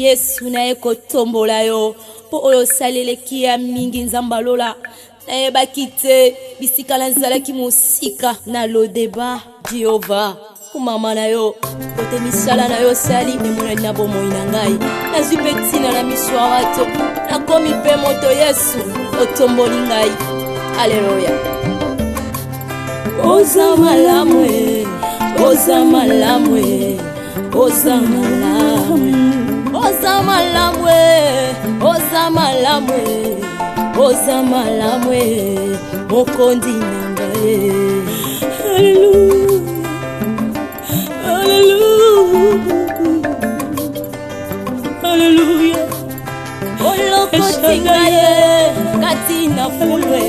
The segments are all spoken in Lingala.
Yesu na eko tombola yo po oyo salele kia mingi nzambalola na eba kite bisika na nzalaki musika na lodeba Jehova kumama na yo kote misala na yo sali emona na bomoi na ngai nazwi betina na miswarato nakomi pe moto Yesu otomboli ngai Alleluia. Oza malamwe, oza malamwe, oza malamwe, oza malamwe, oza malamwe, oza malamwe, mokondi nangae. Hallelujah, hallelujah, hallelujah. Oloko tingaye, katina fulwe,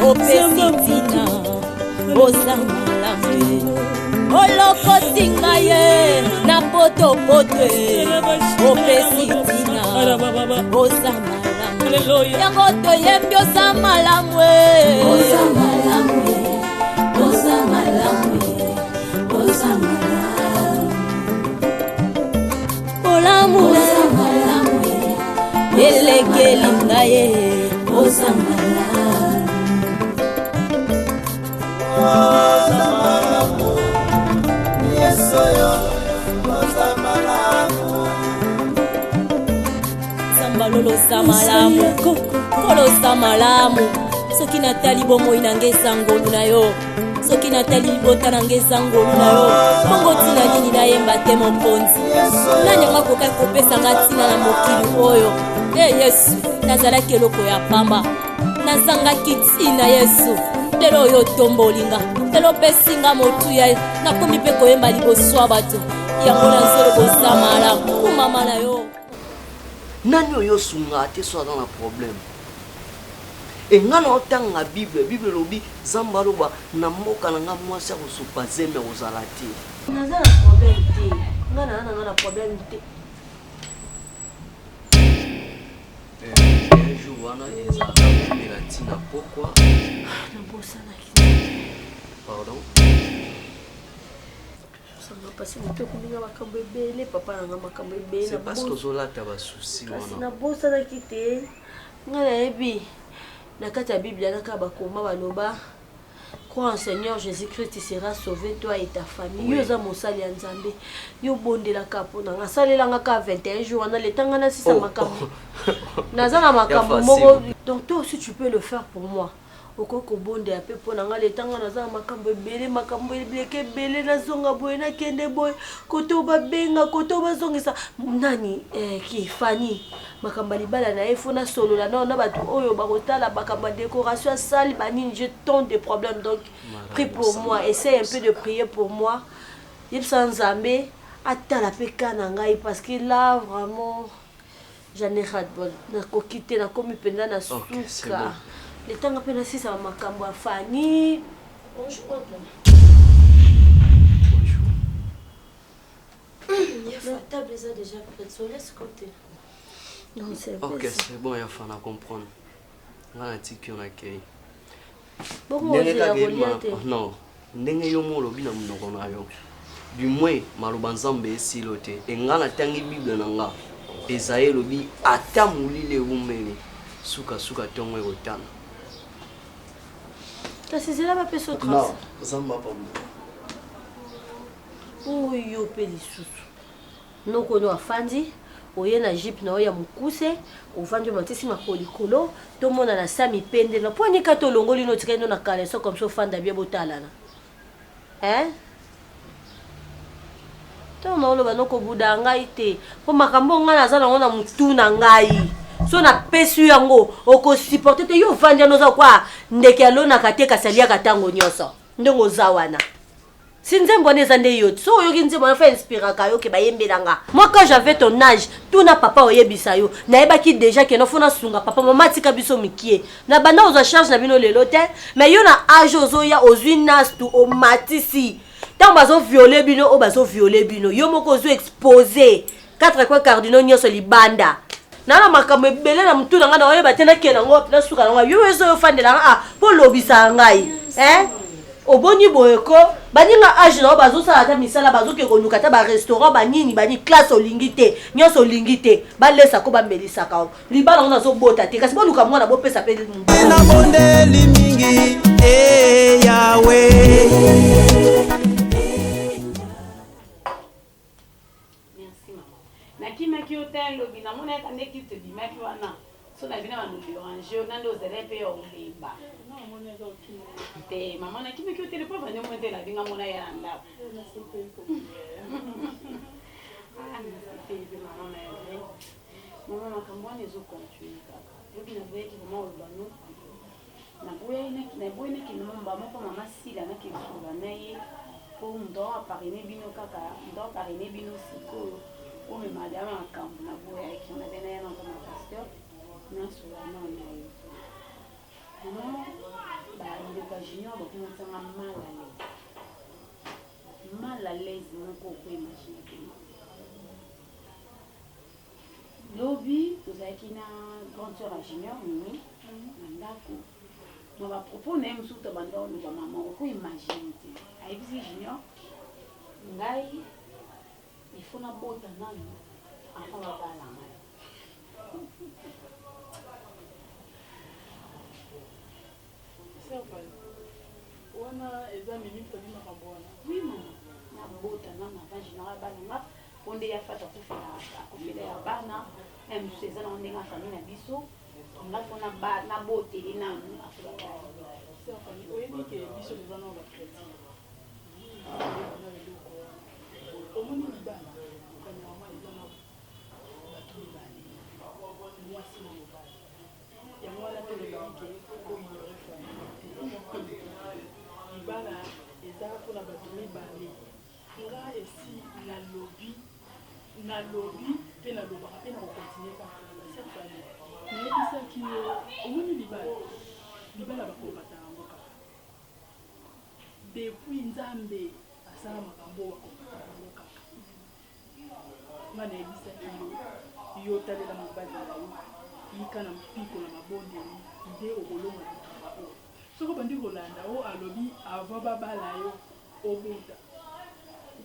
opesitina. Oza malamwe oloko tingaye na poto potwe opesitina oza malamwe yango toyembi oza malamwe oza malamwe oza malamwe oza malamwe oza malamwe elekeli ngaye oza malamwe Oza malamu, Yesu yo, oza malamu. Sambalolo samalamu, kolo samalamu. Soki natali bomoi nangeza ngolu na yo, soki natali bota nangeza ngolu na yo. Bongo tina nini na yemba te moponzi. Nanyanga koka kopesa ngatina na mokili oyo. Yesu, nazalaki eloko ya pamba. Nazangaki tina Yesu. Lelo yo tombolinga lelo pesinga motu ya nakomi pe koyemba liboso bato yango na nzelo bosamala kumama na yo nani oyo sunga te so dans la problème et ngana otanga bible lobi zamba loba na mboka na nga mwasi ya kosupa zeme ozala te naza na problème te ngana problème te un jour wana ezala komela ntina pourquoi pardon parce que tu connais makambo ebele papa nanga makambo ebele c'est parce que zolata ba souci wana na bosa na kite ngana ebi na kati ya Bible na ka bakoma baloba crois en Seigneur Jésus-Christ tu seras sauvé toi et ta famille yo za mosali ya Nzambe yo bondela ka pona nga salelanga ka 21 jours na letanga na sisa makambo nazana makambo moko donc toi aussi tu peux le faire pour moi okoko bonde ya pe pona nga letanga nazana makambo ebele ebele na zonga boye na kende boye koto babenga koto bazongisa nani ki Fanny makambo libala na efona solo la na batu oyo bakotala bakamba décoration ya salle banini j'ai tant de problèmes donc prie pour moi essaye un peu de prier pour moi yebsa Nzambe atala pe kana ngai parce que là vraiment j'en ai ras de na kokite na komi penda na suka le temps que na sisa makambo ya Fanny bonjour la table est déjà prête sur laisse côté non c'est ok c'est bon ya fana comprendre ngana tiki on accueille bon moi j'ai la non ndenge yo mo lobi na munoko na yo du moins maloba Nzambe esilo te engana tangi bible na nga ezaye lobi atamulile umene suka tongo ekotana kasi zela ba peso trans non Nzamba pa mu oyo pe lisusu noko no afandi oye na jeep na oya mukuse ovandi matisi makolikolo to mona na sami pende na poni kato longoli no tikendo na kale so comme ça fanda bien botalana to no lo banoko buda ngai te po makambo ngana za na mutu na ngai so na pesu yango oko supporter te yo vandi no za kwa ndeke alona kateka salia katango nyoso ndongo zawana Sinzembo nezande yo so yo kinzembo na fa inspira ka yo ke bayembelanga moi quand j'avais ton âge tout na papa oyebisa yo na ebaki déjà ke no fona sunga papa mama tika biso mikie na banda ozo charge na bino lelo te mais yo na âge ozo ya ozwi nas tu o matisi tant bazo violer bino o bazo violer bino yo moko ozo exposer 4 quoi cardinaux nyoso libanda na makambo ebele na mutu nga na oyeba tena ke nango na suka nga yo ezo yo fandela po lobisa ngai oboni boyeko baninga age na bazosala ta misala bazoke koluka ta barestaurant banini bani classe olingi te nyonso olingi te balesako bamelisaka o libala ngo nazobota te kasi boluka mwana bopesa mpe na bondeli mingi yawe nakimaki otin lobi namona ekandeki te bimaki wana so na bina banoderange nande ozala mpe ya olemba te mama nakimaki otele mpo vande mwe te labinga mona ya na ndako mama makambo wana ezocontinue kaka lobi naboyaki mama olobano naboyenaki nomba moko mama sila nakesola na ye mpo moto aparene bino kaka moto aparene bino sikoyo omemali ama makambo naboyaki nabe na ye nanga na pasteur nasola na ye mama bandeko junior bakomatanga mal à l'aise moko okoimagine pena lobi tozalaki na grande sœur ya junior mimi na ndako ma bapropos na ye mosuku to banda oloba mama okoimagine te ayebisi junior ngai ifo nabota nano enfant babala ngai wana eza minute tobi makambo wana oui mama nabota nano avant junior abala nga mpo nde ya fata akofela ya bana mosusu eza nango ndenge afami na biso nga mpo naboteli nano oyebi ke biso toza nao bachrétien omoni libala okanyama eza na bato mibale mwasi na mobali yango wana mpe lobike oignore famille te libala eza mpona bato mibale nga esi nalobi mpe nalobaka mpe na kokontinue kaka ser famille nayebisaki yo omoni libala bakobata yango kaka depuis nzambe asala makambo bakobata yango kaka nga nayebisaki yo talela mobali na yo yika na mpiko na mabondeli nde okolonga likambo oyo soki obandi kolanda o alobi avant babala yo obota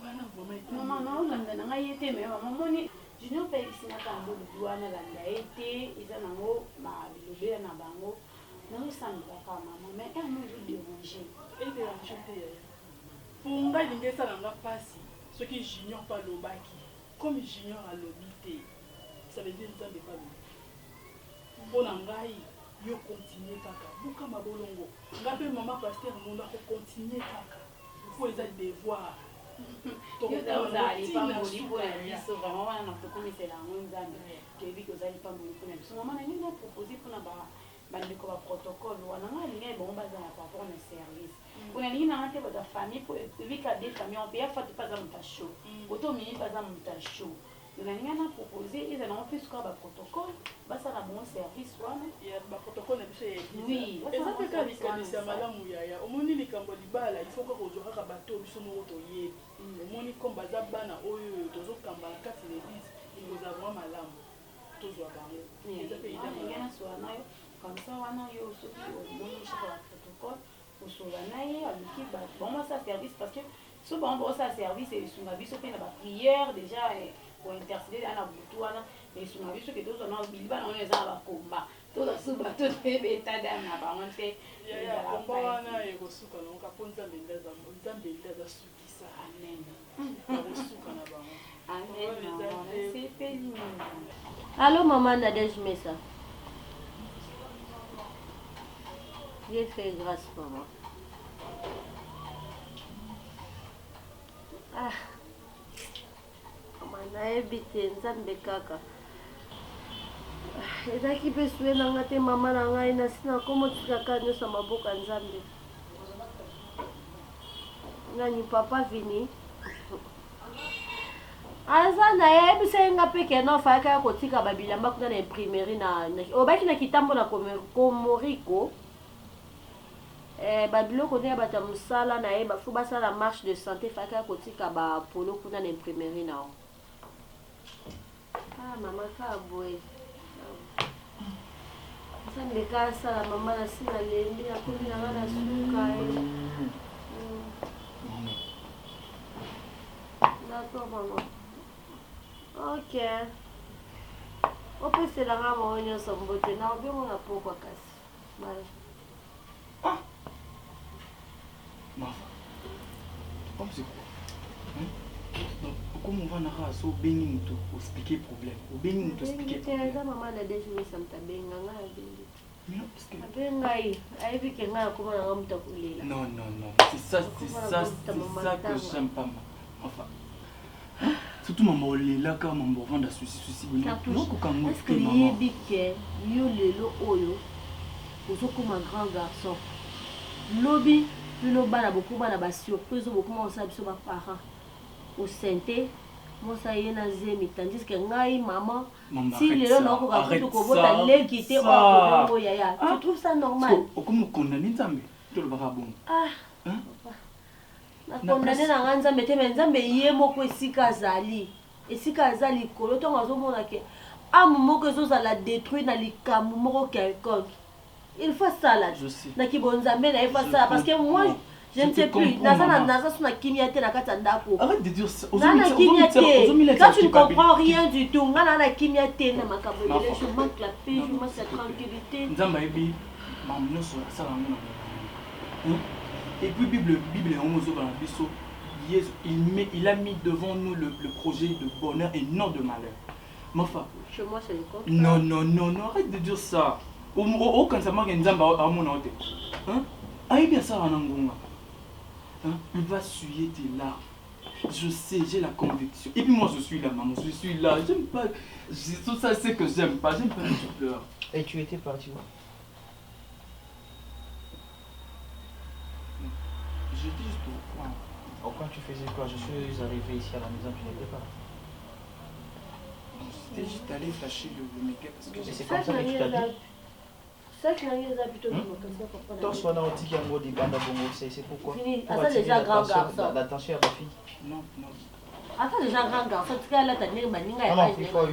wana mama naolanda na ngai ye te me mama moni junior mpe ebisinaka yango lobi wana landa ye te eza nango bilobela na bango naosambelaka mama mais yango ezoderange ederange te yaya po ngai lingi esala nga mpasi soki junior mpe alobaki comme junior alobi te ça veut dire nzambe pa lobi mpo na ngai yo continue kaka buka mabolongo nga mpe mama paster mondo akocontinue kaka po eza devoir ozala lipamboli mpona biso vraimen wana na tokomisela yango nzambe toyebi koza lipamboli mpona biso mama na nini napropose mpona bandeko baprotocole wana nga alingai bango bazala par rapport na service mpona alingi nanga te baza famille po ebika de famille on peya fatu mpe aza moto asho oto omini mpe aza moto asho nalinga na propose eza nango mpe suka baprotocole basala bango service wana baprotocole na biso eza mpe ka likanisi ya malamu yaya omoni likambo libala ifo kaka ozwa kaka bato biso moko toyebi omoni comme baza bana oyo tozokamba na kati na église ikozala vraiment malamu tozwa bango eza mpe idamenge nasola nayo comme ça wana yo soki omoni chef ya protocole osola na ye aluki bango basala service parce que so bango baosala service esunga biso mpe na bapriere déjà pour intercéder na butu wana esunga biso ke tozwa na bilibana wana eza na bakomba tozosuba totebeta dame na bango mpe komba wana ekosuka nango ka mpo nzambe nde azasukisa amen akosuka na bango amen sepeli Allô maman Nadège Messa. Dieu fait grâce maman. Ah. Maman nayebi te nzambe kaka. Ezaki mpe sue na nga te mama na ngai nasi nakomotikaka nyonso maboka nzambe. Nani papa vini aza nayebisa ye nga mpe kena ofayaka ya kotika babilamba kuna na imprimerie obaki na kitambo na komoriko babiloko nde ya bato ya mosala na ye bafu basala marche de santé fayaka ya kotika bapolo kuna na imprimerie na o mama ka boye nzambe ka asala mama na si nalembi nakomi na nga na suka ye maman. Ok. On peut se la ramener au sambote. Non, bien on a pourquoi casse. Voilà. Comme c'est quoi? Donc, comment on va narrer ça au béni muto, au expliquer problème, au béni muto expliquer problème. Maman a déjà joué ça me benga nga bengi. Mais non, parce que Benga yi, aivi ke nga comment na muta kulela. non, c'est ça que j'aime pas moi. Enfin. Surtout maman là quand maman vend souci bonheur. Non quand moi est-ce que yebi ke yo lelo oyo ozokoma grand garçon. Lobi bino bana beaucoup bana ba surprise beaucoup mo sa biso ba parents. Au santé moi ça y est na zemi tandis que ngai maman si les gens n'ont pas compris que votre l'équité tu trouves ça normal comment condamner Nzambe to le barabon na condamner na nga Nzambe te mais Nzambe ye moko esika zali kolo to ngazo mona ke amu que zo la détruire na likamu moko quelconque il faut ça là na ki bonzambe na il faut ça parce que moi je ne sais plus. Arrête de dire ça. Quand tu ne comprends rien du tout, je manque la paix, je manque la tranquillité. Et puis Bible il a mis devant nous le projet de bonheur et non de malheur. Chez moi c'est le contraire. Non, arrête de dire ça. Aucun ça manque Nzamba à mon hôtel. Hein? Bien ça il va suyer tes larmes. Je sais, j'ai la conviction. Et puis moi je suis là, maman, je suis là. J'aime pas. Tout ça c'est que j'aime pas que tu pleures. Et tu étais parti où? Je dis juste au coin. Au coin tu faisais quoi? Je suis arrivé ici à la maison, tu n'étais pas. C'était juste aller flasher le make-up parce que c'est comme ça que tu t'habilles. C'est que les gens plutôt toi soit dans le ticket en mode banda bongo c'est pourquoi? Fini, attends déjà grand garçon. L'attention à ma fille. Non. Attends déjà grand garçon, tu cas là t'as dit baninga. Non, il faut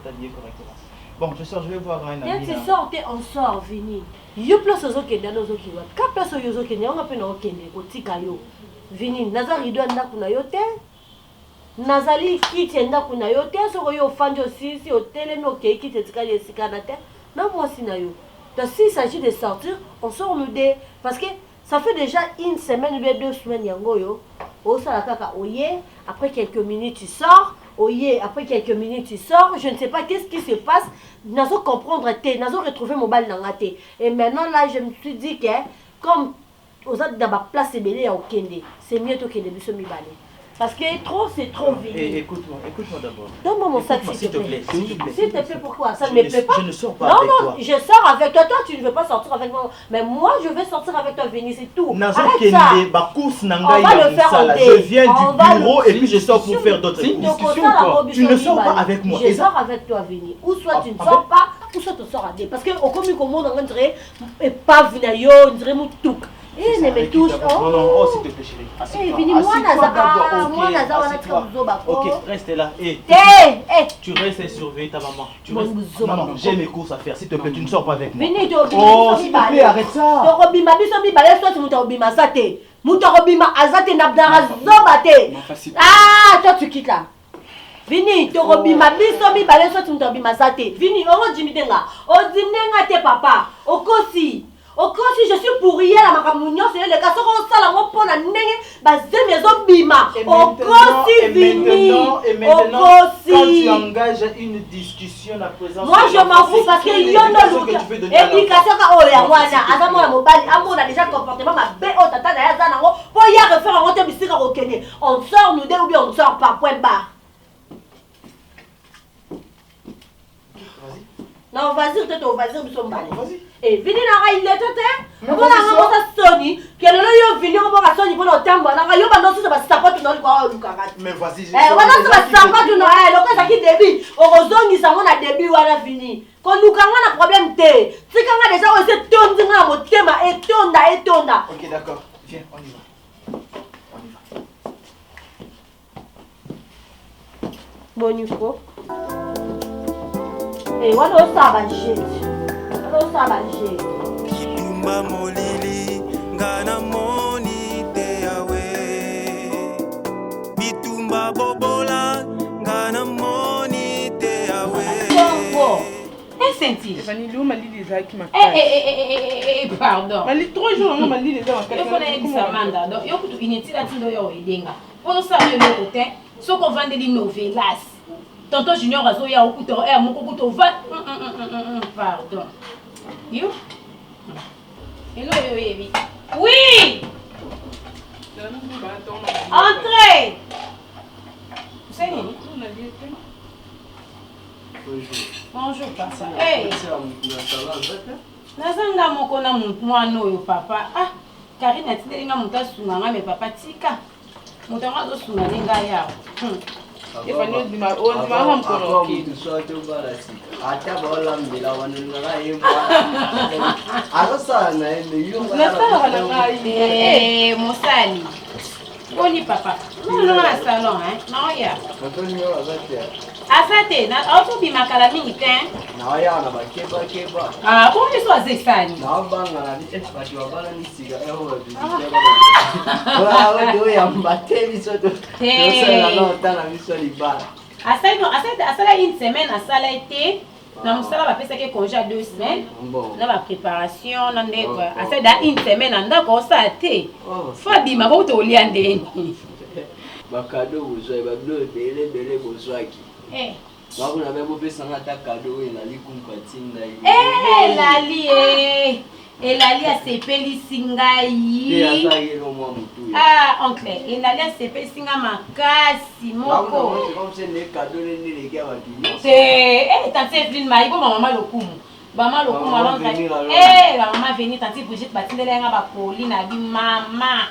t'habiller correctement. Bon, je sors, je vais voir un ami. Tu sors, on sort, vini. Yo place aux autres qui n'ont pas. Quand place aux autres qui n'ont pas pu n'en kende, au tikayo. Vini, nazari doit n'akuna yote. Nazali kiti n'akuna yote. So yo fan aussi si au télé no kei kiti tikayo sikanate. Non moi si na yo. Donc s'il s'agit de sortir, on sort nous deux. Parce que ça fait déjà une semaine ou 2 semaines yango yo. Oh ça la kaka oye. Après quelques minutes tu sors. Oye, après quelques minutes tu sors. Je ne sais pas qu'est-ce qui se passe. Nazo comprendre té, nazo retrouver mon bal dans la té. Et maintenant là je me suis dit que comme aux autres dans ma place belé au Kende, c'est mieux que de biso mi balé. Parce que trop c'est trop vite. Écoute-moi d'abord. Donne-moi mon sac s'il te plaît. S'il te plaît, pourquoi? Ça ne me plaît pas. Je ne sors pas avec toi. Non, je sors avec toi. Toi, tu ne veux pas sortir avec moi. Mais moi, je vais sortir avec toi, Véni, c'est tout. Arrête ça. On va le faire en Je viens du bureau et puis je sors pour faire d'autres discussions. Tu ne sors pas avec moi. Je sors avec toi, Véni. Ou soit tu ne sors pas, ou soit tu sors à deux. Parce qu'au commun, comme on dirait, pas Vinayo, on dirait Moutouk. Eh, ne me touche. Non, s'il te plaît, chérie. Vini, moi, Naza, on a très ok, reste là. Tu restes et surveille ta maman. Maman, j'ai mes courses à faire. S'il te plaît, tu ne sors pas avec moi. Vini, s'il te plaît, arrête ça. Ah, toi, tu quittes là. Vini, torobima biso mi balé so tuntobima sate. Vini, oro jimidenga. O dinenga te papa. Okosi, je suis pour rien la makamunyo, c'est le cas sur ça la mopona nenge, bazé maison bima. Okosi Vini. Et maintenant, quand tu engages une discussion à présence. Moi je m'en fous parce que yondo éducation ka oya wana, azamo ya mobali, amour a déjà comportement ma bé o tata na ya zanango, po ya refaire en route bisika okene. On sort nous deux ou bien on sort pas point barre. Non, vas-y, vas-y. Et vini na il est tete. On va la Sony, que le yo vini on va Sony pour le temps, na yo ba no ça ça pas tout dans quoi Lucas. Mais vas-y. Wana ça pas tout na le ko ça qui début. Orozongi ça on a début wana fini. Ko Lucas na problème té. Si kanga déjà on se tondi na motema et tonda. OK, d'accord. Viens, on y va. Bonifo. Et wana osaba shit. Kitumba molili ngana moni te yawe. Bitumba bobo senti. Fanny, l'eau m'a dit les ailes qui m'a pardon. M'a dit 3 jours, on m'a dit les ailes. Il faut aller ça manda. Donc, yo kutu inutile à tindo yo edenga. Pour ça le côté, ce qu'on vend des novelas. Tonton Junior azo ya okuto mon kuto va. Pardon. Yo. Hello yo. Oui. Entrez. C'est nini? Bonjour papa. Hey. Nazanga moko na mwana oyo papa. Ah, Karine atidelinga muta sunanga me papa tika. Muta ngazo sunanga ngaya. Et Fanny dit ma on m'a ram kono ki. Ata bola mbila wanunga yemba. Alosa na yo. Na sala na ngai. Mosali. Boni papa. Non na salon hein. Non ya. Asate na auto bi makala mingi ten. Na ya na ba keba. Ah, como isso azesani? Na banga na ni espati wa bala ni siga eho bi. Wa do ya mbateli soto. Sala no tana miso li bala. Asala une semaine asala été. Na musala ba pesa ke congé 2 semaines. Na ba préparation na ndeko. Asala une semaine anda ko sa te. Fabi ma ko to liande. Ba cadeau bozwa ba bleu bele bozwaki. Bakuna bebo pesa ngata cadeau ina likumkatinda hivi. Lali Elali asepeli singai. Ah, oncle, Elali asepeli singa makasi moko. Tante Evelyne Maïbo maman lokumu. Maman lokumu alonga. La maman veni tante Brigitte batindele nga ba poli na bi mama.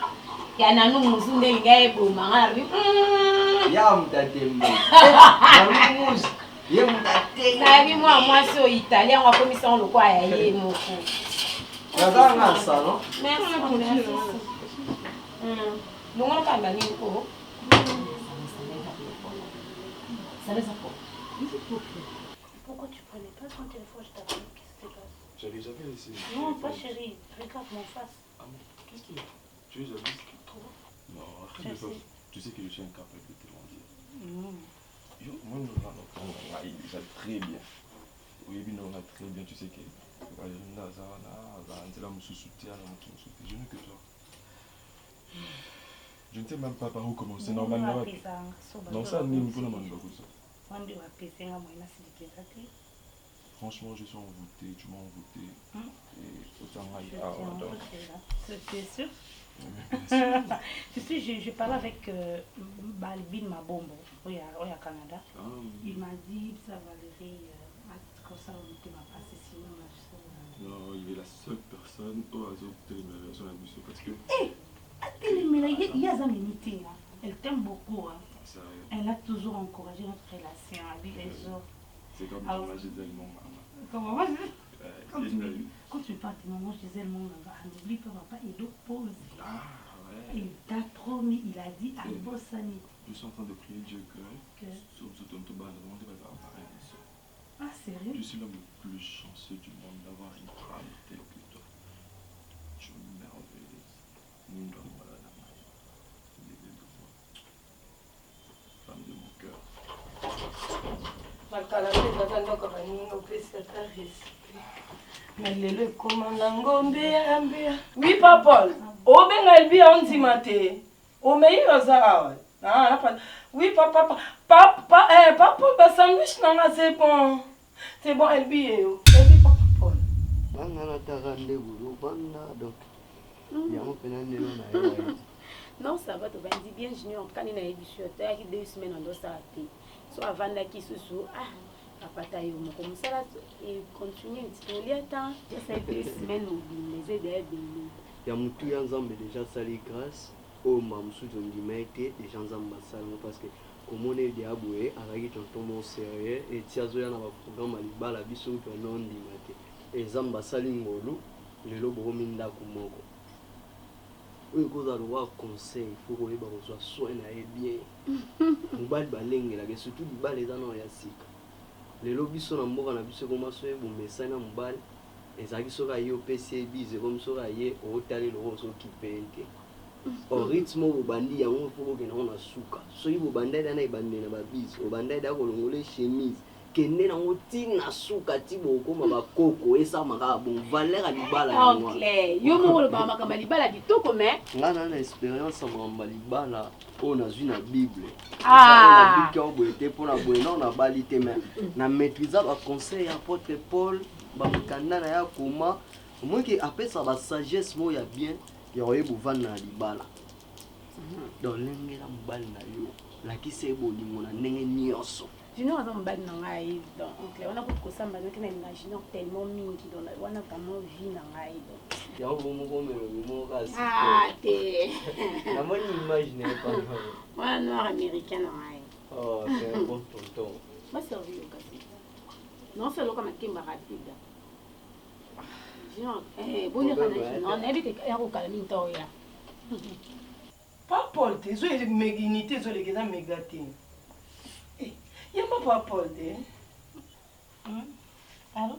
Ya nanu muzunde lingaye bomanga. Ya mtatembe. Ye mtatembe. Na bi moi so italien wa commission lokwa ya ye moko. Nadanga ça, Merci pour l'assistance. Pourquoi tu prenais pas ton téléphone? Je t'appelle. Qu'est-ce qui se passe? J'avais jamais laissé. Non, pas chérie. Regarde mon face. Ah bon? Qu'est-ce qu'il y a? Tu es jalouse? Trop. Non, arrête de faire. Tu sais que je suis incapable de te mentir. Moi, on a déjà très bien. Oui, on a très bien. Tu sais que. Je n'ai que toi. Je ne sais même pas par où commencer. Normalement, non, ça n'est pas franchement, je suis envoûté, tu m'as envoûté. Et autant C'est sûr? Tu sais, je parlais avec Balbin Mabombo, au Canada. Il m'a dit, ça Valérie, comme ça, on était ma passe sinon, non, il est la seule personne au hasard de télémération à la mission parce que... il y a un limité, elle t'aime beaucoup. Elle a toujours encouragé notre relation avec les autres. C'est comme maman Gisèle, mon maman. Comment quand tu parles de maman Gisèle, mon maman, n'oublie pas papa, il doit poser. Il t'a promis, il a dit à Bossani. Je suis en train de prier Dieu que sur ton toba, le monde va apparaître. Ah, sérieux? Je suis l'homme le plus chanceux du monde d'avoir une femme telle que toi. Tu es merveilleuse. Nous sommes malades à moi. Femme de mon cœur. Oui, papa. Oh, ben, elle vit en dimate. Oh, mais il y a oui, papa. Papa, sandwich, c'est bon. C'est bon, elle vit. Elle vit, papa. Non, ça va, tu vas dire bien, Junior. Quand il a eu tu as 2 semaines, on doit s'arrêter. Soit avant d'acquis sous papa taille comme ça, et continue. Il y a tant, j'essaie 2 semaines, les aider à venir. Il y a mutu ya nzambe déjà sali grâce au mamsu tondimete les gens nzamba salmo parce que comme on est diaboué avec tonton mon sérieux et tiazo ya na ba programme libala biso to non dimate et nzamba sali ngolu lelo bominda kumoko oui koza loi conseil faut que ba reçoit soin na bien mobali balengela que surtout libala ezana ya sika lelo biso na mboka na biso koma soye bo message na mobali ezaki soka ye opesi ebize comme soka ye otali loko sokipente au rythme obandi yango mpo kokenda ngo na suka soki bobandai dana ebande na babise obandai da kolongola chemise kende nango tina suka ti bokoma bakoko esamaka bon valeur ya libala yango yo moko olobaka makambo ya libala kitoko me nga na expérience ya makambo ya libala oyo nazwi na bible biki ao boye te mpona boye nao nabali te me na maîtrise baconseil ya apôtre paul bamikanda na ya koma omoki apesa basagesse moko ya bien ya koyeba ovanda na libala donc lengela mobali na yo lakisa ye bolingo na ndenge nyonso junior aza mobali na ngai donc wana kuti kosamba noki na na junior tellement mingi donc wana vraiment vie na ngai donc yango bomokomelobi moko kasi te namoni imagine pa wana noir américain na ngai oh c'est un bon tonton baservi yo kasi non seulo kama kimba rapide junior bonekana nayebi te yakokala mingi to oya pas Paul te zo unité zo lekeza méga te yamba pas Paul te allô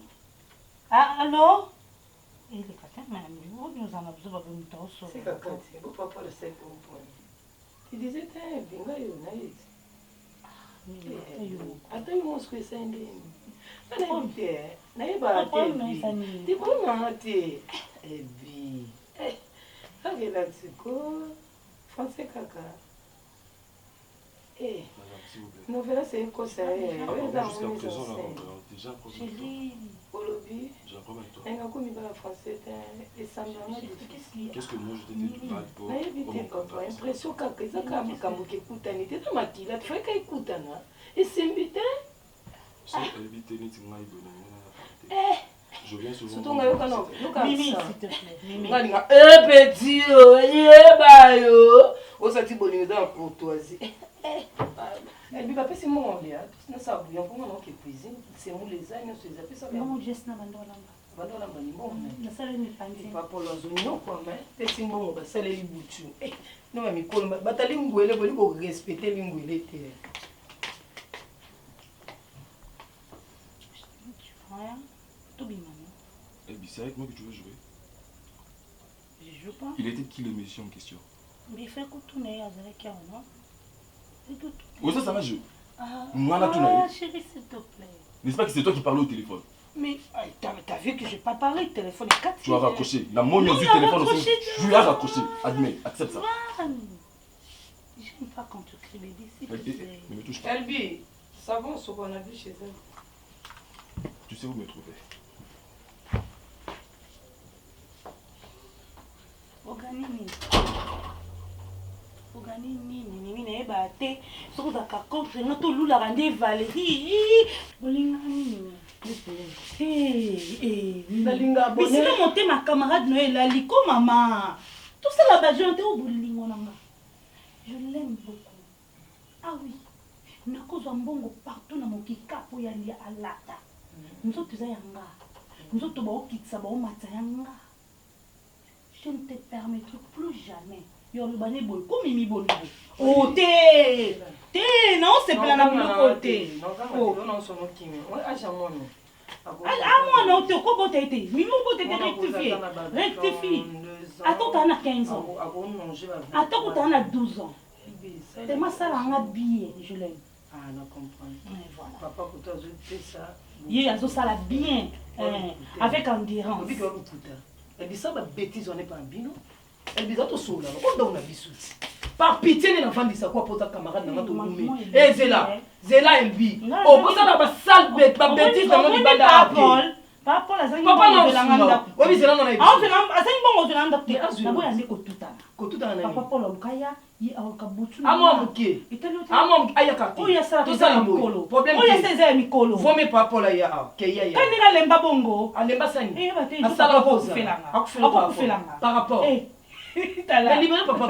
allô il est quand même nous en avons besoin de temps sur c'est quand c'est pas Paul c'est pour Paul tu disais t'es binga yo naïs attends moi ce que c'est ndé ana bité naïba te te bon te ebi agela tsiko français kaka nouvelle c'est quoi ça jusqu'à présent là déjà chérie olobi nga komi ba français et semblable qu'est-ce que moi je t'ai dit mal pour nayebi te papa impression kaka ezaka makambo kekutani te na makila tofai kaikutana esembi te ebi te neti ngai boye je viens souvent surtout nga yoka no Mimi s'il te plaît Mimi nga linga petit yo yeba yo osati bolingo eza na courtoisie ebi bapesi mongo lia nasala bouillon mpo nga naoke cuisine semule eza nyonso ezapesa non geste na bando olamba bando olamba ni mbongo nasaleli pandi papolo azonyokwama pesi mbongo basaleli butu no bamikolo batali ngwele boli korespecte lingwele te c'est avec moi que tu veux jouer? Je joue pas. Il était qui le monsieur en question? Mais il fait que tout n'est pas avec elle, non? Oui, ça va jouer. Ah, chérie, s'il te plaît. N'est-ce pas que c'est toi qui parlais au téléphone? Mais t'as vu que je n'ai pas parlé au téléphone? Tu as raccroché. La moigne du téléphone aussi. Tu as raccroché. Admets, accepte ça. J'aime pas quand tu cries, bébé, s'il te plaît. Ne me touche pas. Elbi, savons ce qu'on a vu chez elle. Tu sais où me trouver. Oganini nini nayeba te soki ozalaka contre nga tolulaka nde Valérie olinga nini bisika motema camarade no elali ko mama tosala bajeune te o bolingo nanga je l'aime beaucoup. Ah oui nakozwa mbongo partout na mokikapo ya lia alata nzoto eza yanga nzoto baokitisa baomata yanga. Je ne te permettrai plus jamais. Yorubane boy, comme Mimi Boy. Oh, t'es non, c'est plein à mon côté. Oh, non, son nom qui me. Ouais, à jamais. Ah, moi, non, t'es quoi, t'es été. Mimi Boy, t'es rectifié. Rectifie. Attends, t'en as 15 ans. Attends, t'en as 12 ans. T'es ma salle en habillé, je l'aime. Ah, non, comprends. Papa, pour toi, je fais ça. Il y a ça bien, avec endurance. Elle dit ça, ma bêtise, on n'est pas en bino. Elle dit ça, tout seul. On a vu par pitié, les enfants disent ça quoi pour ta camarade dans ton gourmet. Eh, Zéla, elle dit. Oh, pour ça, la sale bête, ma bêtise, dans mon banda. Papa, non, oui, c'est là, on a vu. Ah, c'est là, c'est bon, c'est là, docteur. D'abord, il y a des kotuta. Kotuta, on a vu. Papa, Paul, Mkaya, il y a un kabutu. Ah, moi, Mouké. Ah, moi, Ayakati. Oh, il y a ça, tout ça, Mikolo. Problème. Oh, il y a ça, Mikolo. Faut mes papa, là, il y a. Quand il y a l'emba bongo. Ah, l'emba sani. Eh, bah, t'es juste à cause. Par rapport. Eh. Mais libéré papa.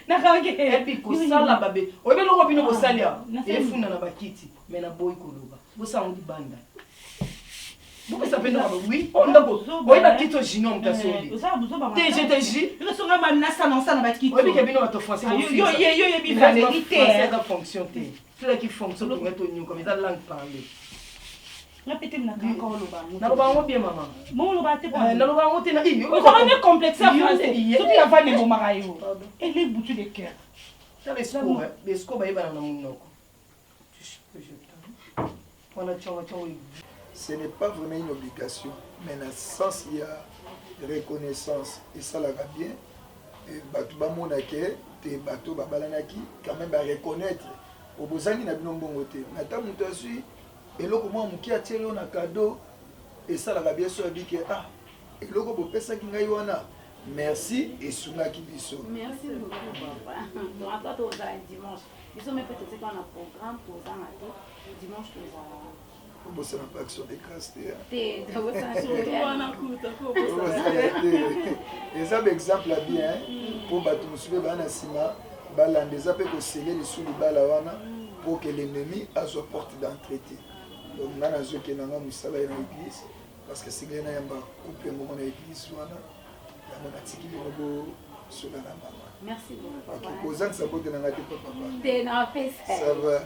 Nakangé. Et puis, ko sala babé. Oye, belo ko bino ko salia. Et funa na bakiti. Mais na boy koloba. Bo sa on di banda. Pourquoi ça peut oui, on a beau. Oui, la petite junior de Sobi. TGTJ. Je suis un nasa non ça na bakiti. Oui, mais bien notre français. Yo bi vérité. Ça fonctionne. C'est là qui fonctionne pour mettre nous comme ça langue parler. Répétez na encore le bas. Na ba bien maman. Mon le bas te pas. Na ba on te na i. On est complexé français. Surtout il y a pas de marayo. Et les boutures de cœur. Ça les scoba ba ibana na munoko. Ce n'est pas vraiment une obligation, mais dans le sens il y a reconnaissance et ça la va bien. Bato ba monake te bato ba balanaki quand même ba reconnaître au bozangi na bino mbongo te. Nata muto asui eloko mwa muki atieli na cadeau et ça la va bien so abike ah eloko bo pesa ki ngai wana merci et sungaki biso. Merci beaucoup papa. Donc à toi tu vas dimanche. Ils ont même peut-être qu'on a un programme pour ça dimanche tu vas Bossa na action de grâce. Et ça un exemple bien pour bato musube bana sima balande ça peut que sceller les sous les balawana pour que l'ennemi a sa porte d'entrée. Donc nana zo ke nanga musala na église parce que c'est gana yamba couple moment na église wana ya mona tiki bobo sola na mama. Merci beaucoup papa. Posant ça bote nanga te papa. T'es na fait ça. Ça va.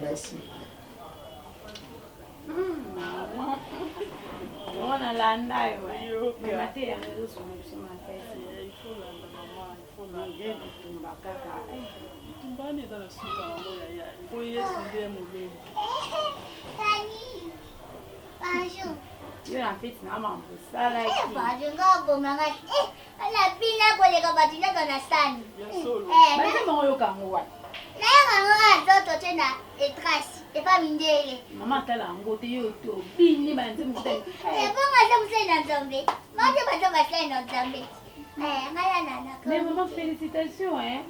Merci. On a landa yo. Mate ya leo soma pesa. Il faut landa maman, il faut landa. Ndio kutumba kaka. Tumbani dans suka ngo ya. Ko Yesu ndiye mulele. Bonjour. Yo na fait na mama sala ki. Bonjour ngabo manga. Ala pina ko le ka batina kana sani. Basi mo yo kangwa. Na yanga nzoto tena etrasi. Et pas mindele. Maman tala ngote yo to bini banze muteng. Bonga se musena nzambe. Manje bato basena nzambe. Ngala nana. Mais maman félicitations hein.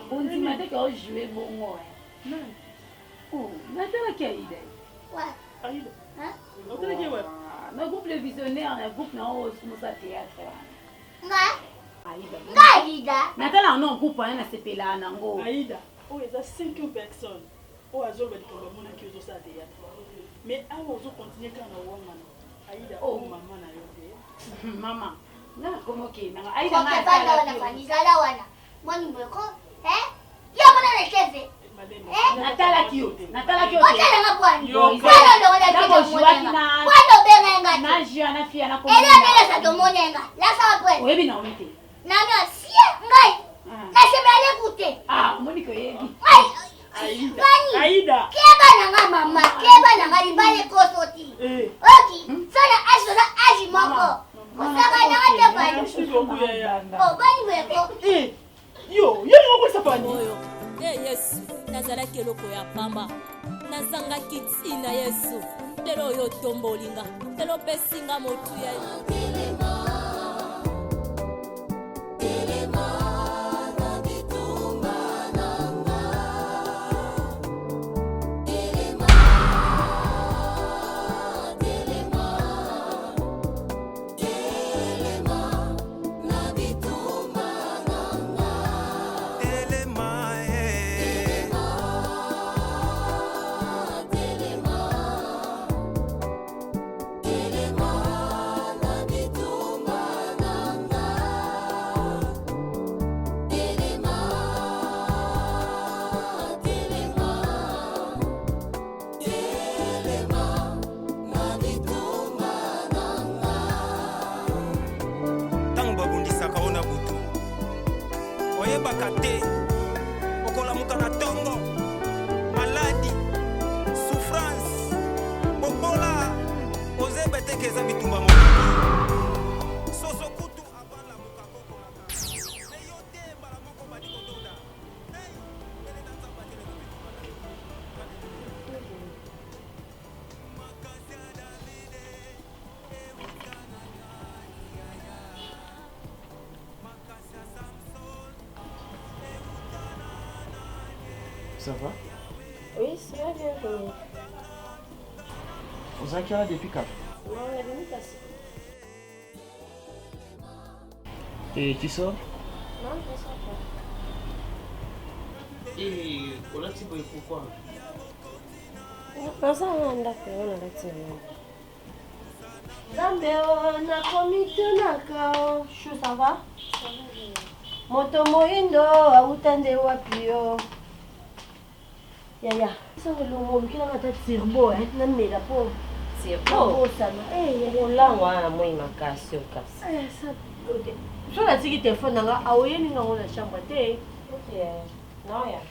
On dit matin qu'on jouer bongo hein. Non. Oh, natala ki Aïda. Ouais. Aïda. Hein? Natala ki ouais. Na groupe le visionnaire, na groupe na o musa théâtre. Nga. Aïda. Nga Aïda. Natala non groupe na sepela na ngo. Aïda. Oh, il y a 5 personnes. Oh, azol ba dikomba mona ki ozo sa théâtre. Mais awo ozo continuer kana wanga. Aïda oh maman na yo te. Maman. Na komo ke na Aïda na sala wana fani sala wana. Moni mbeko, Yo mona na cheve. Natala ki yo. Natala ki yo. Otala nga bwani. Yo. Sala ndo wana cheve mona. Kwato benga. Na jia na fia na komo. Ela nela sa domonenga. La sa bwe. Oyebi na omite. Na na sie ngai. Na sebale kute. Ah, moni ko yebi. Aïda. Aïda. Keba na nga mama, keba na nga libale kosoti. Oki, sana asola aji moko. Kosaka na nga te bani. Oh, bani weko. Yo moko sapani. Yesu, nazalaki eloko ya pamba. Nazangaki ntina Yesu. Lelo oyo tombolinga. Lelo pesinga motu ya Ça va? Oui, ça va bien. Vous êtes là depuis quand? Non, on est venu passer. Et tu sors? Non, je ne sors pas. Et on a dit pourquoi? Parce qu'on a fait un accident. Zambe, on a commis tout nakao. Chou, ça va? Ça va bien. Moto moindo, autande wapio. Ya. Sango lungo mkina ngata tirbo na mela po. Tirbo sana. Olangwa na moi makasi okasi. Ça. So la tiki téléphone nga aoyeni nga ngona chambre te. OK. Non ya.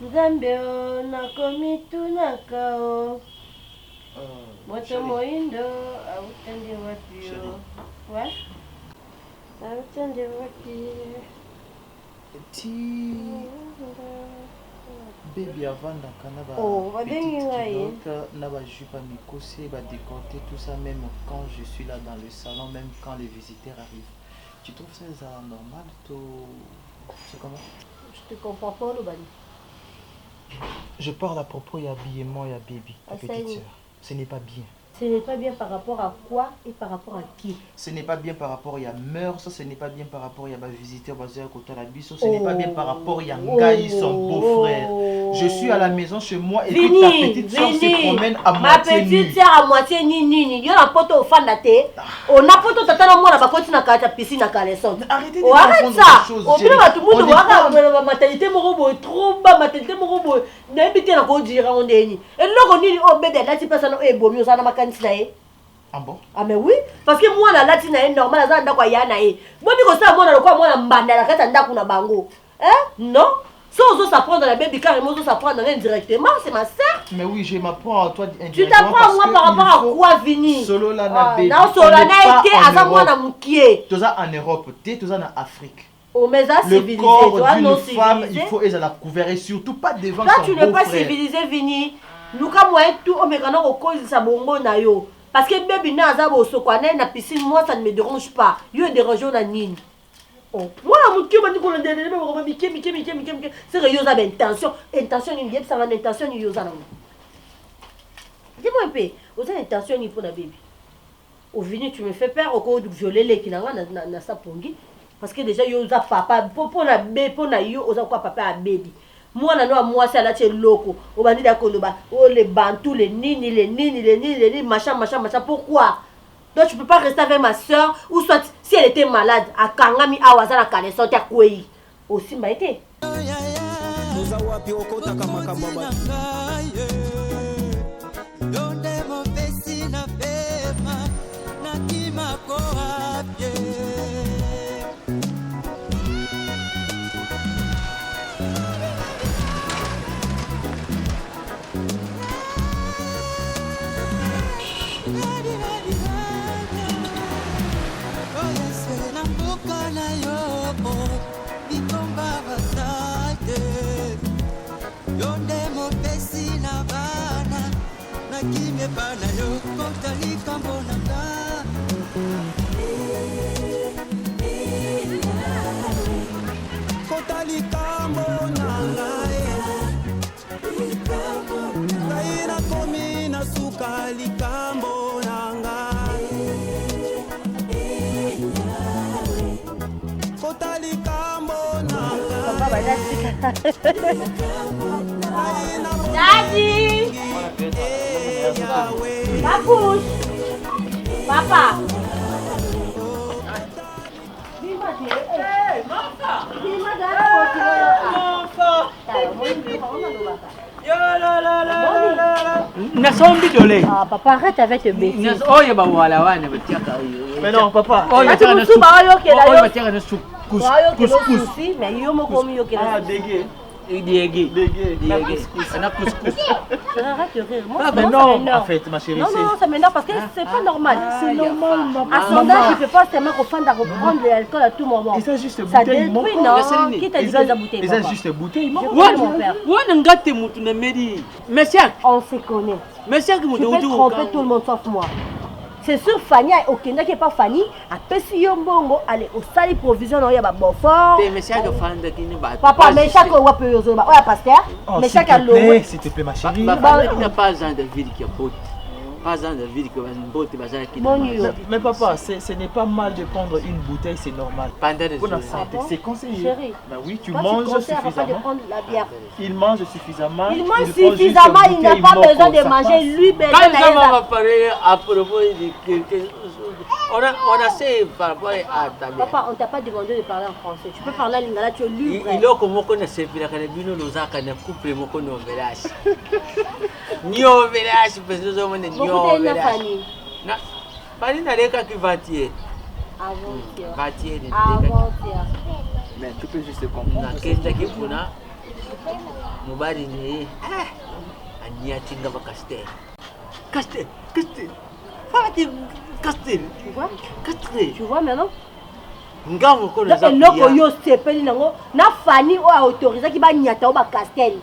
Nzambe o nakomi tunaka o. Moto moindo autende wapi o. Ouais. Autende wapi. Ti baby avant d'akana na ba jupe mikosi ba décolleté tout ça même quand je suis là dans le salon même quand les visiteurs arrivent. Tu trouves ça normal c'est comment? Je te comprends pas le bali. Je parle à propos de l'habillement et à baby, ta petite sœur. Ce n'est pas bien. Ce n'est pas bien par rapport à quoi et par rapport à qui? Ce n'est pas bien par rapport à mœurs, ce n'est pas bien par rapport à ma visiteur basé à côté de la biso, ce n'est pas bien par rapport à Ngaï, son beau-frère. Je suis à la maison chez moi et puis ta petite sœur se promène à moitié nue. Ma petite sœur à moitié nue. Yo na poto au fan date. On a poto tata na mwana ba koti na kata piscine na calesson. Arrêtez de confondre les choses. Au pire tout le monde waka maternité moko boy trop bas maternité moko boy. Na bité na ko dira ondeni. Et loko nini o bébé là ti personne e bomi o sana Ah bon? Ah mais oui, parce que moi la latine est normal ça ndako ya na e. Bobi ko ça moi na ko moi na mbanda la kata ndako na bango. Hein? Non? Si on s'apprend dans la baby carrément on s'apprend dans indirectement, c'est ma sœur. Mais oui, je m'apprends à toi indirectement. Tu t'apprends à moi par rapport à quoi Vini? Solo la na baby. Non, solo la na été à moi na mukie. Tout ça en Europe, tout ça en Afrique. Oh mais ça civilisé, toi non civilisé. Femme, il faut être la couvert et surtout pas devant son beau-frère. Toi tu n'es pas civilisé Vini. Luka moi tout o me kana ko cause sa bongo na yo. Parce que baby na azabo sokwana na piscine moi ça ne me dérange pas. Yo dérange na nini? Oh, moi mon cœur m'a dit qu'on a des c'est que yo za intention ni yeb ça va intention ni yo za na. Dis-moi un peu, vous avez intention ni pour la baby. Au Vini tu me fais peur au coup de violer les kinanga na sa pongi parce que déjà yo za papa pour la bébé pour na yo oza quoi papa a baby. Moi na no moi c'est là chez loko au bandi d'akoloba oh les bantous les nini machin pourquoi? Donc tu peux pas rester avec ma soeur ou soit si elle était malade à Kangami awaza na kale sorti kwei aussi m'a été. Daddy! Papouche! Papa! Nasombi dole. Ah papa arrête avec tes bêtises. Oh ya ba wala wana batiaka. Mais non papa. Oh ya tana su ba yo ke la yo. Batiaka na su kus. Kus. Mais yo mo komi yo ke la. Ah dégué. Dégué. On a couscous. Arrête de rire. Moi, mais non, en fait, ma chérie. Non, ça m'énerve parce que c'est pas normal. C'est normal, maman. À son âge, il ne peut pas seulement reprendre à reprendre l'alcool à tout moment. Et ça, juste ça détruit, non? Qui t'a dit que ça bouteille? Et ça, juste bouteille. On se connaît. Tu peux tromper tout le monde sauf moi. C'est sûr Fanny au Kenya qui n'est pas Fanny a pessi yombongo allez au sali provision on y a ba bofort papa mais chaque wa peut yozo ba oya pasteur mais chaque allo s'il te plaît ma chérie il n'y a pas un de ville qui a botte pas un de ville qui va une botte mais papa ce n'est pas mal de prendre une bouteille c'est normal pour la santé c'est conseillé bah oui tu manges suffisamment il mange suffisamment il n'a pas besoin de manger lui besoin va parler à propos de on a essayé par rapport à ta mère. Papa, on t'a pas demandé de parler en français. Tu peux parler en lingala, tu es libre. Il a comme on connaît ces filles, quand nous avons coupé mon con au village. Ni au village, parce que nous avons ni au village. Non, Fanny n'a rien qui va tirer. Avant-hier. Va tirer. Avant-hier. Mais tu peux juste comprendre. Qu'est-ce que tu as? mobali ne aniatinga ba Castel. Castel. Fati Castel. Tu vois? Castel. Tu vois maintenant? Ngamo ko na zapi. Loko yo sepeli nango na fani o autorisé ki ba nyata o ba Castel.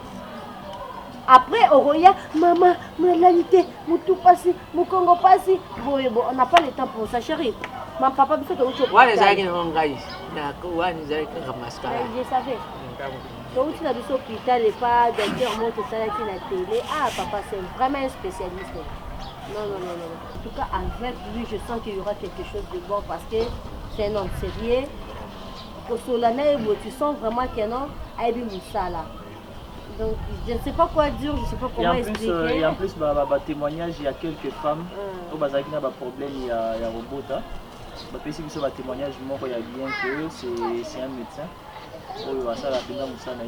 Après Oroya, maman, moralité, tout passé, mon Congo passé. Bon, on n'a pas le temps pour ça, chérie. Ma papa me fait que vous ouais, les amis n'ont pas eu. D'accord, les amis n'ont pas eu. Je savais. Donc, tu as vu l'hôpital et pas d'acteur, moi, tout ça, là, qui la télé. Ah, papa, c'est vraiment un spécialiste. Non. En tout cas, avec lui, je sens qu'il y aura quelque chose de bon parce que c'est un homme sérieux. Pour Solana, tu sens vraiment qu'il y a un homme à Moussa là. Donc, je ne sais pas quoi dire, je ne sais pas comment expliquer. Et en plus, témoignage, il y a quelques femmes qui ont des problèmes, il y a robot. Parce que ce témoignage, il y a bien que c'est un médecin.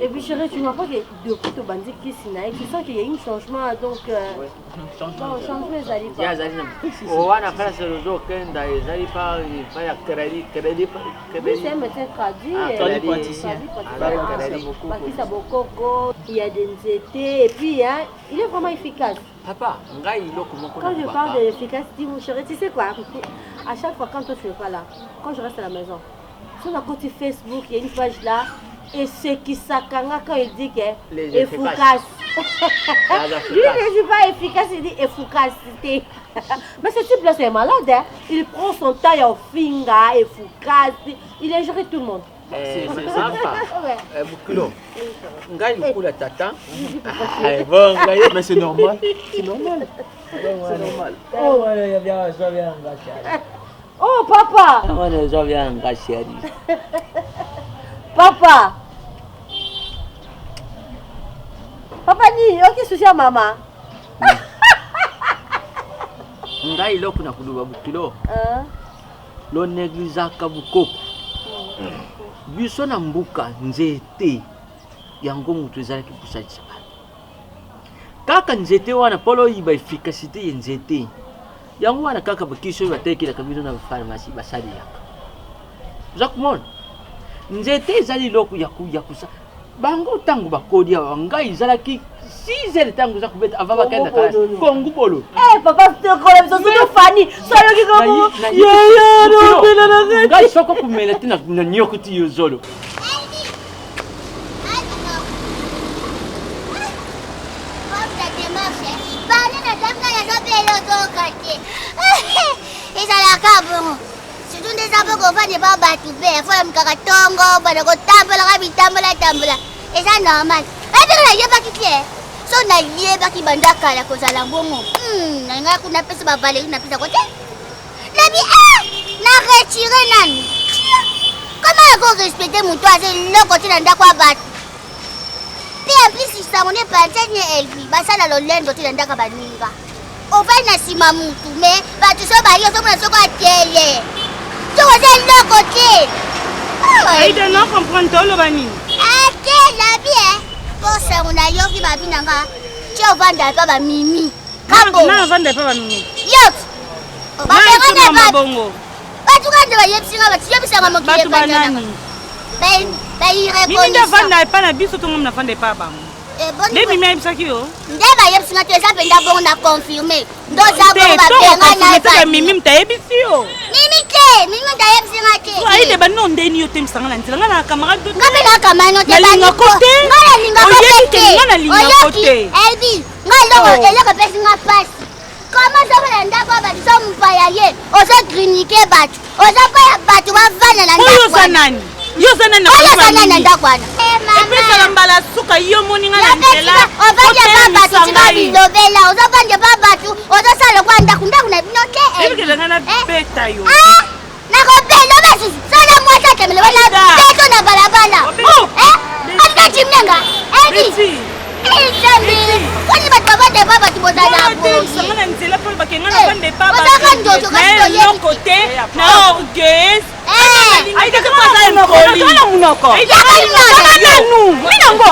Et puis chérie, tu vois pas que depuis ton bandit qui s'y naïf, tu sens qu'il y a un changement, donc changement les alliés. Il y a des alliés. On va faire ce réseau quand ils n'arrivent pas à crédit. C'est un médecin traduit, praticien. Il y a des étés, et puis il est vraiment efficace. Papa, quand je parle d'efficacité, mon chéri, tu sais quoi? À chaque fois quand toi tu n'es pas là, quand je reste à la maison, sur la côté Facebook, il y a une page là, et ce qui s'accanga quand il dit que efficace. Lui, il ne dit pas efficace, il dit efficacité. Mais ce type-là, c'est malade. Hein? Il prend son temps, il finga, efficace. Il est géré tout le monde. C'est sympa. Boukilo. Ngai le coup la tata. Mais c'est normal. C'est normal. C'est normal. Oh, il y a bien, je viens oh, papa! Je viens chérie. Papa! Papa ni, ok, souci à maman. Ngai lo kuna kuduba Boukilo. Lo neglisaka bukoko. Biso na mbuka nzete yango mutu ezalaki kosalisa bato kaka nzete wana polo yiba efficacité ya nzete yango wana kaka bakiso batekelaka bino na bapharmacie basalelaka oza komona nzete ezali loko ya kusa bango ntango bakodia ngai ezalaki 6 heures ntango oza kobeta ava bakenda kalasi kongu bolo papa tekola biso soto fani soyoki kako ngai soko kumela te na nyoko ti yo zolo ezalaka bongo surtout nde eza mpo kofande pa bato mpe efola mikaka ntongo bana kotambolaka bitambola eza normal ebika nayebaki te so nayebaki banda kala kozala bongo na ngai kuna pesa bavaleri na pesa kote nabi na retire nani koma akorespecte moto aza eloko te na ndako ya bato mpe en plus isango nde pansene elvi basala lolendo te na ndako ya baninga ovai na nsima mutu me bato so bali ozomona soko atele soko oza eloko te aida na comprendre te oloba nini ate nabi mpo sango nayoki babi na nga ti ovanda mpe bamimi navanda mpe bamimi yoki obabengana bongo bato kande bayebisinga batiyebisanga mokili banani mimi nde avanda epa na biso tongo navanda epa bango nde mimi ayebisaki yo nde bayebisinga te eza mpenza bongo na confirme ndoza bongo bapengana mimi mtayebisi yo mimi te mimi mtayebisinga te aide banino ndeni yo te misanga na nzela nga na camarade nga mpe na camarade te nalingako te nga nalingako te nga nalingako te elbi nga eloko epesinga pasi koma ozomona ndako bato so mopaya ye ozogrinike bato ozokoya bato bavanda na oyo oza nani yo oza nani na ndako wana epesala mbala suka yo moninga na nzela ovandela pa bato tika bilobela ozovande pa bato ozosala lokwa ndako na bino te ebikelanga na beta yo nakobela basusu sala mwasi atemele wana beto na balabala atika cimnenga ebi koni bato bavande pa bato bozala boyesanga na nzela mpo bakenga na vande pa baeloko te na orgueuse aidakaaza munoko minango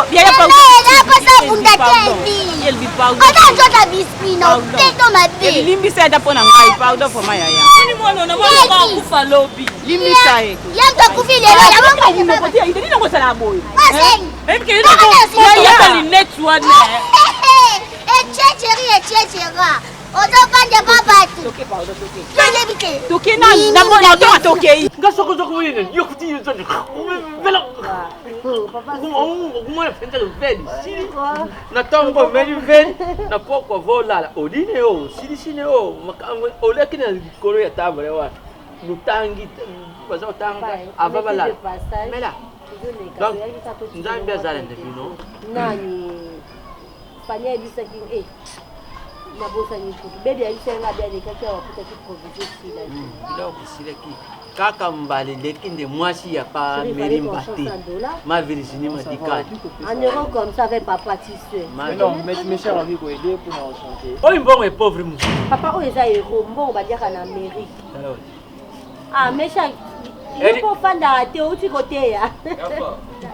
ota nzota bispino teto mabe elimbisa ata mpo na ngai pardon foma yaya mwana na mwana kwa kufa lobi. Limisa ye. Yamta kufi lelo ya mama ni moko tia ndini ngo sala boy. Même que il y a les net one. Chéra. Ozopande papa tu. Toke pa toke. Toke bite. Toke na mwana to toke. Ngaso ko ko yini yokuti yuzo. Vela. Papa. Ngumana fenta lo vedi. Na tongo meli vedi na poko vola. Odine o, sini o, olekina koro ya tabale wa. Lutangi baza tanga avabala. Mela. Donc, nzambe azala ndebino. Nani? Fanya bisa ki na bosa ni kutu. Bebe alisenga bia dekaki waputa ki provision sila. Bila okisile ki. Kaka mbali lekinde mwasi ya pa merimbate. Ma Virginie Madikani. En euro comme ça avec papa tissé. Non, mes chers amis ko aider pour nous enchanter. Oh mbongo est pauvre moussa. Papa o eza héros mbongo ba diaka na Amérique. Ah méchant. Il faut fanda te uti côté ya.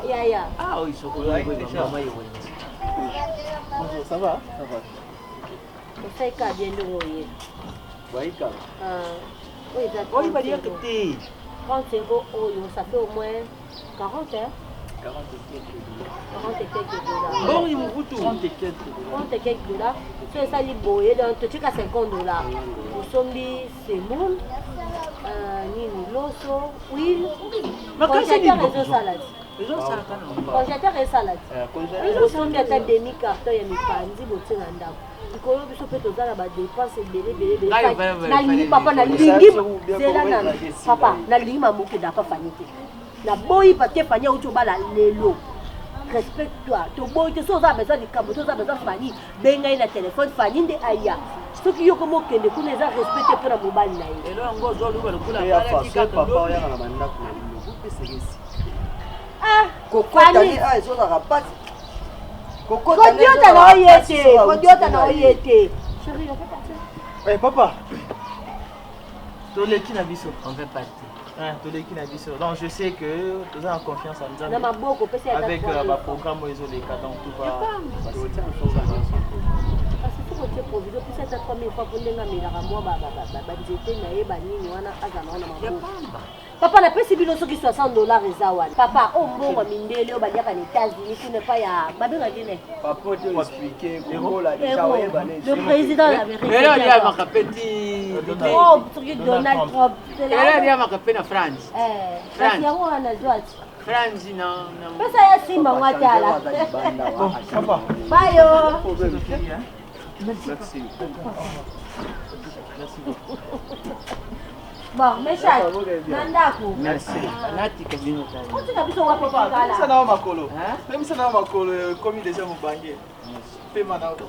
Ya. Ah oui, sokolo ay mama yo. Bonjour, ça va? Ça va. On fait ka bien le royer. Waika. Oui, oh, il va dire que t'es 35 euros, ça fait au moins 40 hein? 40 et quelques dollars. Bon, il me coûte 30 et quelques dollars. C'est ça, les boyés, donc tu as 50 dollars. Nous sommes des semoun, nini, loso, huile, congélateur et salade. Congélateur et salade. Nous sommes des demi-carton et mi-pandi, botin en dame. Nikolo biso pe tozala ba dépense belé. Na lingi papa na lingi zela na papa na lingi mamuke da pa fanite. Na boyi parce que fanya uto bala lelo. Respecte-toi. To boyi te so za besoin de kabo, to za besoin fani. Benga ina téléphone fani nde aya. Soki yo komo kende kuna za respecte pour na mobile na ye. Elo ngo zo lu bala kula bala tika papa ya na banda kuna lelo. Kupe segesi. Ah, koko tani a zo la rapati. Kodiota na oyete. Chérie, on fait partir. Eh papa. Toleki na biso. On fait partir. Toleki na biso. Donc je sais que tu as confiance en Nzambe. Na maboko pesa ya avec ba programme ozo les cas donc tout va. Parce que pour te provision pour cette première fois pour lenga melaka moi ba nzete na ye ba nini wana azana na maboko. Papa na pesi bino soki 60 dollars ezawan. Papa o mbongo mindele o baliaka na États-Unis kuna pa ya babenga dine. Papa te expliquer comment la déjà ouais bané. Le président de l'Amérique. Elle a dit à ma capeti. Oh, Donald Trump. Elle a dit à ma capeti na France. France ya wana zwati. France na. Pesa ya Simba mwatala. Bon, papa. Bayo. Merci. Merci beaucoup. Bon, méchant. Nandako. Merci. Nati kabino tani. On t'a biso wa papa kala. Ça na makolo. Même ça na makolo comme déjà mon banquier. Paiement na auto.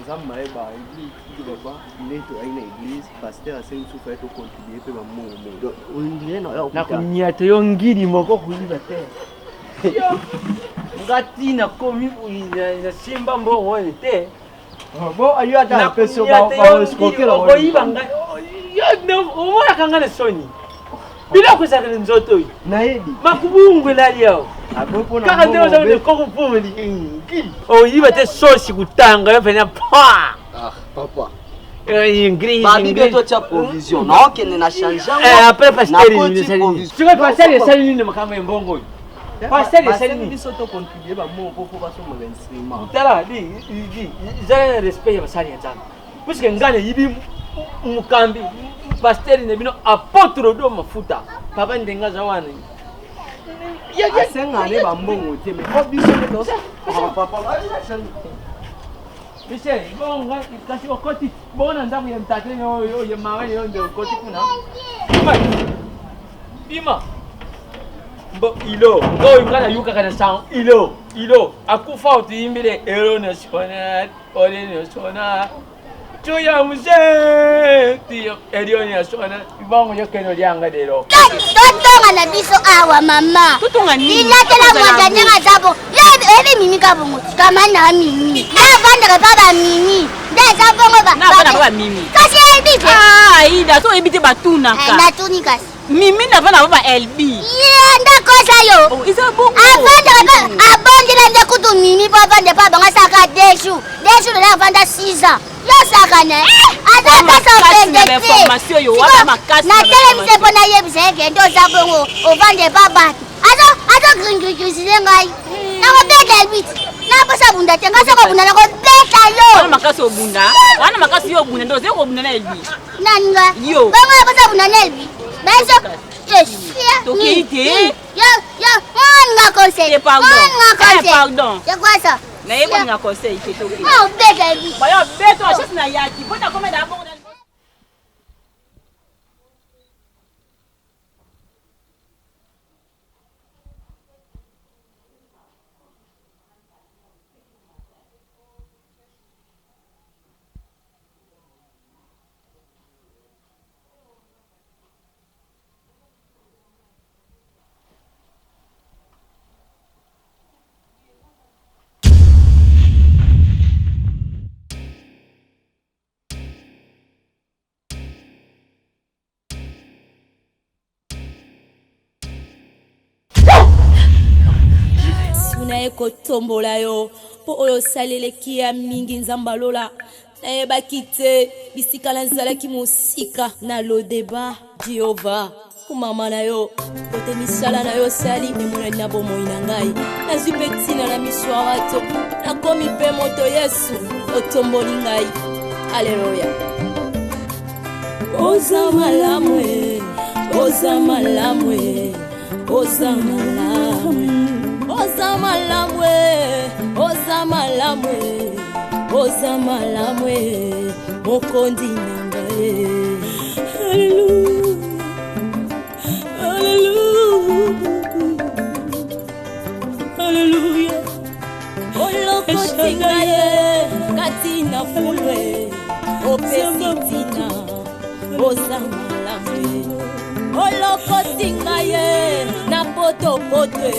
Ça m'a ba église de quoi? Il est à une église, pasteur a fait une souffrance pour contribuer pour mon. On dirait non. Na kunyate yongiri moko kuliba te. Ngati na komi na simba mbongo te. Bon, ayo ata peso ba escroquer la. Oyiba ngai. Yo omona kangana soni. Bila ko sakana nzoto yi. Nayebi. Makubungwe lali yao. Apopo na. Kaka ndio zaidi koko pumuli. Oyiba te sosi kutanga yo fanya pa. Ah, papa. Ingrid. Babi beto cha provision. Non, qu'elle n'a changé. Après pasteur il salini. Tu vas pasteur salini na makamba mbongo. Pasteur salini. Biso to contribuer ba mo pour ba so mo instrument. Tala di zana respect ya basali ya nzambe. Puisque ngane yibi mukambi pasteur ne bino apôtre do mafuta. Papa ndenga zawana. Ya senga ne ba mbongo te mais ko biso to. Papa. Michel, bonga kasi okoti bona ndamu ya mtate yo ya mawe yo ndio okoti kuna. Bima. Mbo ilo, ngo ingana yuka kana sound ilo akufa utiimbile ero national Tuya muse tiyo erioni national ibongo yokeno lyanga dero. Totonga na biso awa mama. Totonga nini? Ilatela mwanja nyanga zabo. Ya ebe mimi kabongo. Kama na mimi. Na banda baba mimi. Nda zabongo ba. Na bana baba mimi. Kasi ebi. Ida so ebite batuna ka. Na tuni kasi. Mimi n'a pas ba Elbi. Ndakosa yo. Isa bongo. Abandela ndekutu Mimi pa vande pa banga saka deshu. Deshu na vanda 6 ans. Yo saka ne. Ata kasa vende. Information yo wa makasi. Na telemise pona yebise ke ndo sabongo o vande pa batu. Ato gringri ngai. Na ko beta Elbi. Na pasa bunda tenga saka bunda na ko beta yo. Wana makasi obunda. Wana makasi yo bunda ndo zeko bunda na Elbi. Nanga. Yo. Banga pasa bunda na Elbi. Beso. Yo, on m'a conseillé. Pardon. Pardon. C'est quoi ça? Mais on m'a conseillé. Oh, bête, Elbi. Voyons, bête, toi, je suis na yaki. Bon, t'as combien d'abord? naye kotombola yo po oyo saleleki ya mingi nzambalola nayebaki te bisika nazalaki mosika na lodeba Jehova kumama na yo kote misala na yo sali emonani na bomoi na ngai nazwi mpe ntina na miso ya bato nakomi mpe moto Yesu otomboli ngai aleluya oza malamu oza malamu oza malamu oza malamwe oza malamwe oza malamwe mokondi nanga haleluya olokotinga ye kati na fulwe opesitina oza malamwe olokotinga ye na potopotwe